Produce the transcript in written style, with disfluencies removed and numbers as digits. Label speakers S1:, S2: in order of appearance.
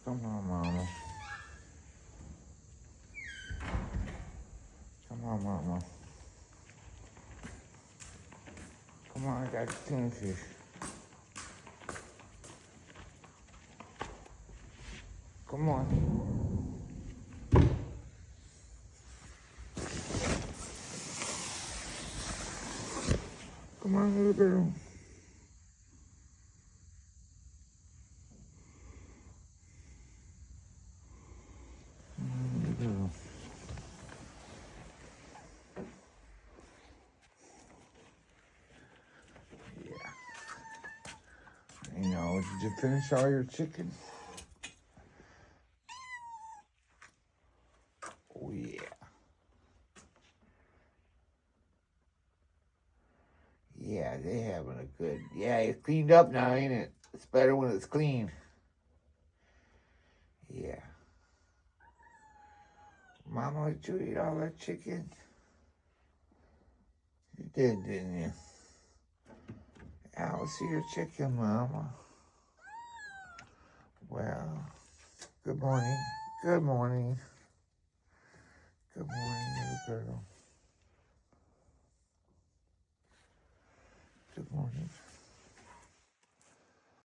S1: Come on, Mama. Come on, Mama. Come on, I got the tuna fish. Come on. Come on, little girl. Little girl. Yeah. You know, did you finish all your chicken? Oh, yeah. Yeah, they having a good... Yeah, it's cleaned up now, ain't it? It's better when it's clean. Yeah. Mama, did you eat all that chicken? You did, didn't you? I see your chicken, Mama. Well, good morning. Good morning. Good morning, little girl. Good morning.